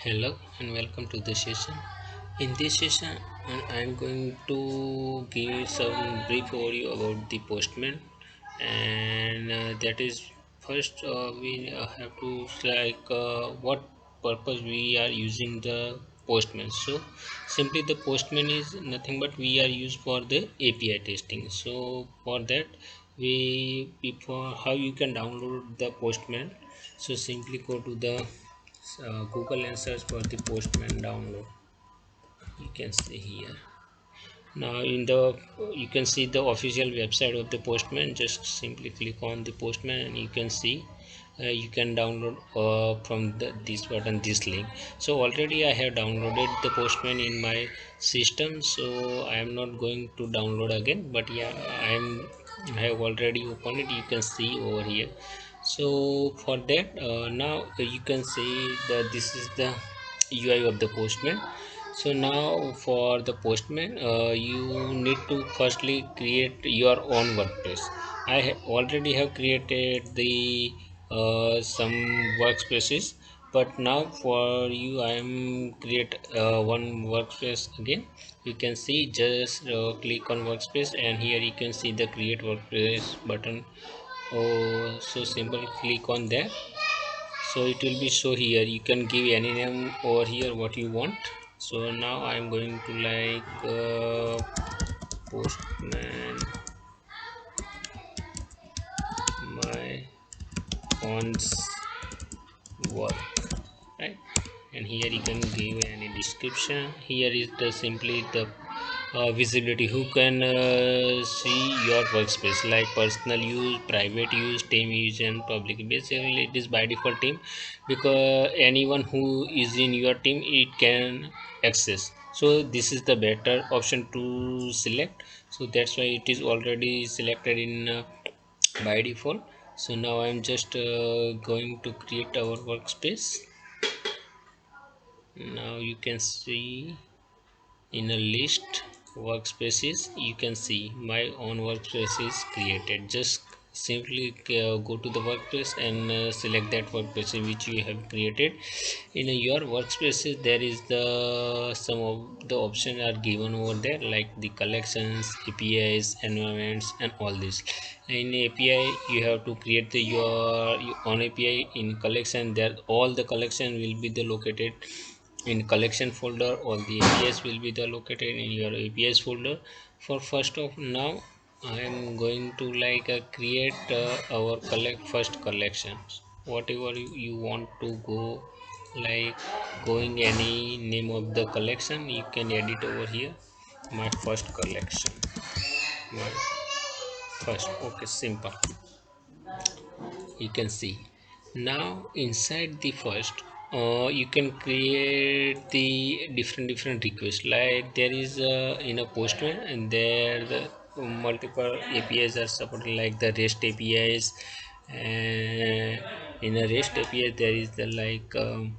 Hello and welcome to the session. In this session, I am going to give some brief overview about the Postman, and that is first we have to what purpose we are using the Postman. So simply the Postman is nothing but we are used for the API testing. So for that we before how you can download the Postman. So simply go to the Google and search for the Postman download. You can see here. Now in the you can see the official website of the Postman. Just simply click on the Postman and you can see you can download from this button, this link. So already I have downloaded the Postman in my system, so I am not going to download again, but yeah, I have already opened it. You can see over here. So for that now you can see that this is the UI of the Postman. So now for the Postman you need to firstly create your own workplace. Already have created the some workspaces, but now for you I am create one workspace again. You can see, just click on workspace and here you can see the create workspace button. Oh, so simple, click on that. So it will be show here. You can give any name over here what you want. So now I am going to Postman my phone's work, right? And here you can give any description. Here is the simply the visibility, who can see your workspace, like personal use, private use, team use and public. Basically it is by default team, because anyone who is in your team it can access. So this is the better option to select, so that's why it is already selected in by default. So now I'm just going to create our workspace. Now you can see in a list workspaces, you can see my own workspace is created. Just simply go to the workspace and select that workspace which you have created. In your workspaces there is the some of the options are given over there, like the collections, APIs, environments and all this. In API you have to create your own API. In collection, there all the collection will be the located in collection folder. All the APIs will be the located in your APIs folder. For first of now I am going to create our collect first collections. Whatever you want to go, like going any name of the collection, you can edit over here. My first collection, my first, okay, simple. You can see now inside the first you can create the different requests. Like there is in a Postman, and there the multiple APIs are supported, like the REST APIs. And in a REST API there is the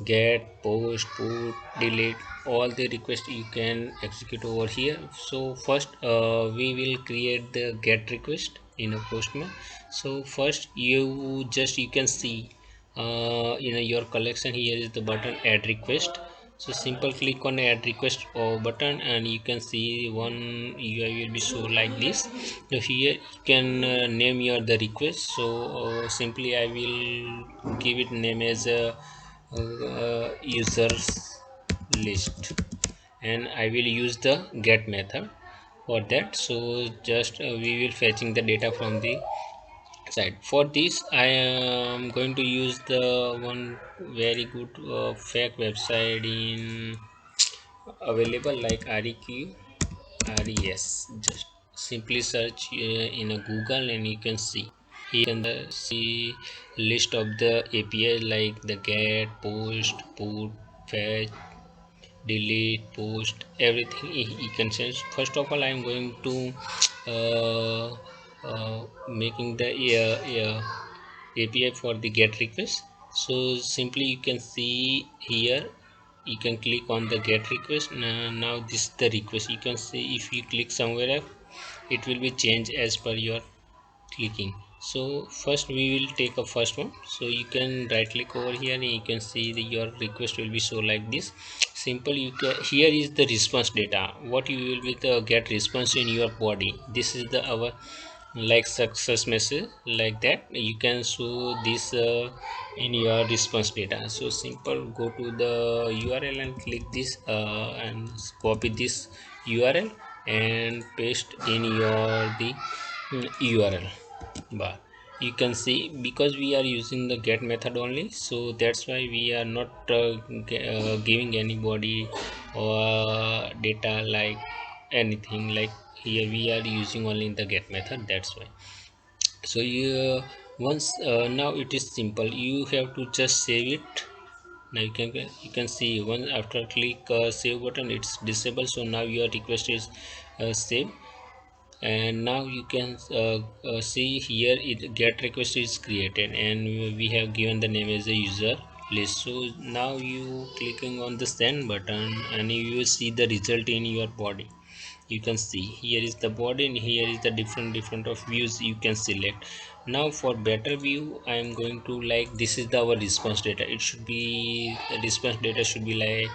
get, post, put, delete, all the requests you can execute over here. So first we will create the get request in a Postman. So first you can see in your collection, here is the button add request. So simple click on add request button and you can see one UI will be show like this. So here you can name your the request. So simply I will give it name as a users list, and I will use the get method for that. So just we will fetching the data from the side. For this I am going to use the one very good fake website in available, like REQ RES. Just simply search in a Google and you can see. You can see list of the API, like the get, post, put, fetch, delete, post, everything you can change. First of all I am going to uh, making the API for the get request. So simply you can see here, you can click on the get request. Now this is the request. You can see if you click somewhere else, it will be changed as per your clicking. So first we will take a first one. So you can right click over here and you can see your request will be show like this. Simple, you can, here is the response data, what you will be the get response in your body. This is the our like success message, like that you can show this in your response data. So simple, go to the URL and click this and copy this URL and paste in your the URL bar. You can see, because we are using the get method only, so that's why we are not giving anybody or data like anything. Like here we are using only the get method, that's why. So you once now it is simple, you have to just save it. Now you can see once after click save button, it's disabled. So now your request is saved. And now you can see here it get request is created and we have given the name as a user list. So now you clicking on the send button and you will see the result in your body. You can see here is the body and here is the different of views you can select. Now for better view I am going to, like, this is our response data. It should be, the response data should be like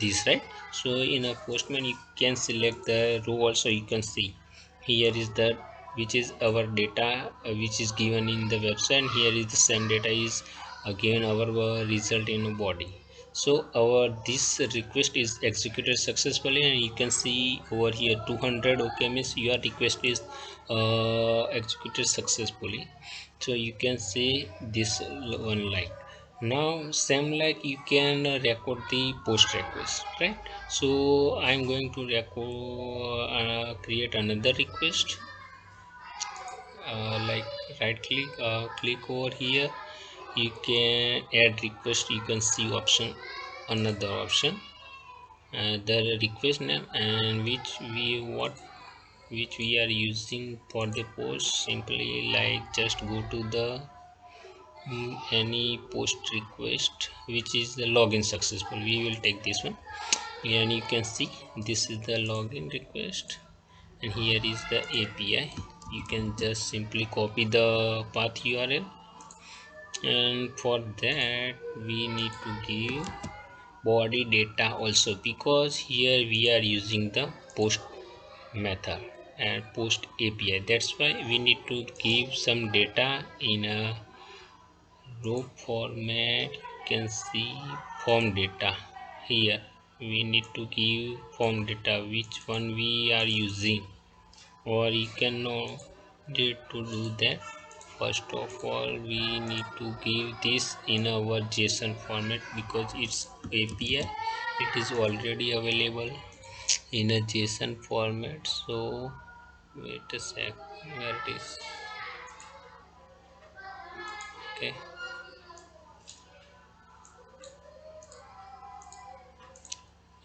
this, right? So in a postman you can select the row also. You can see here is the, which is our data which is given in the website, and here is the same data is again our result in a body. So our this request is executed successfully, and you can see over here 200. Okay, means your request is executed successfully. So you can see this one, like, now same like you can record the post request, right? So I'm going to record create another request, like right click, click over here, you can add request. You can see option, another option, the request name and which we what which we are using for the post. Simply like just go to the any post request which is the login successful, we will take this one. And you can see this is the login request and here is the API. You can just simply copy the path URL, and for that we need to give body data also, because here we are using the post method and post API. That's why we need to give some data in a row format. You can see form data. Here we need to give form data, which one we are using, or you can know need to do that. First of all we need to give this in our JSON format, because it's API, it is already available in a JSON format. So wait a sec, where it is. Okay,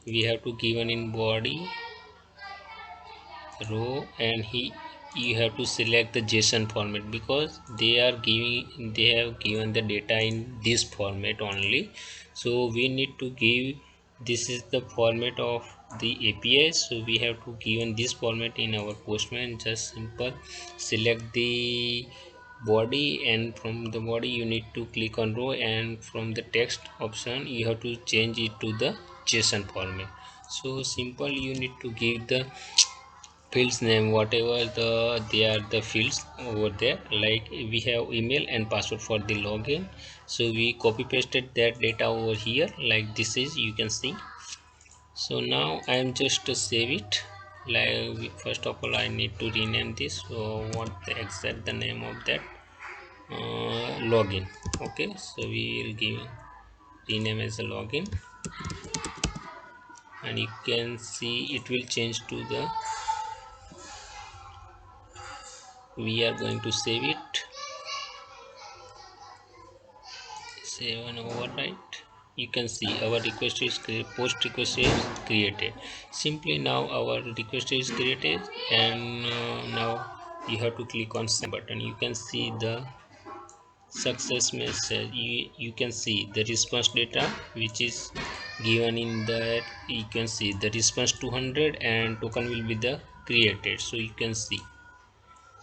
we have to given in body row, and he you have to select the JSON format, because they have given the data in this format only. So we need to give, this is the format of the API, so we have to given this format in our postman. Just simple select the body, and from the body you need to click on row, and from the text option you have to change it to the JSON format. So simple, you need to give the fields name, whatever they are the fields over there. Like we have email and password for the login, so we copy pasted that data over here, like this is, you can see. So now I am just to save it. Like first of all I need to rename this. So what the exact the name of that login. Okay, so we will give rename as a login, and you can see it will change to the, we are going to save it, save and overwrite. You can see our request is post request is created. Simply now our request is created, and now you have to click on send button. You can see the success message. You can see the response data which is given in that. You can see the response 200 and token will be the created. So you can see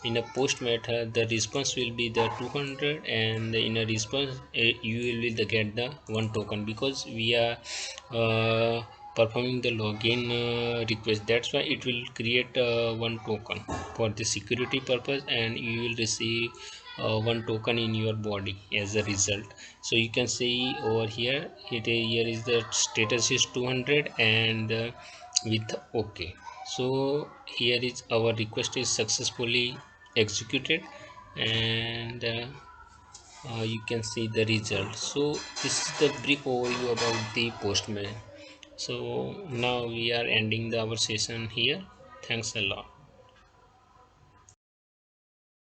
in a post method the response will be the 200, and in a response you will the get the one token, because we are uh, performing the login request. That's why it will create one token for the security purpose, and you will receive one token in your body as a result. So you can see over here, here is the status is 200 and with OK. So here is our request is successfully executed, and you can see the result. So this is the brief overview about the Postman. So now we are ending our session here. Thanks a lot.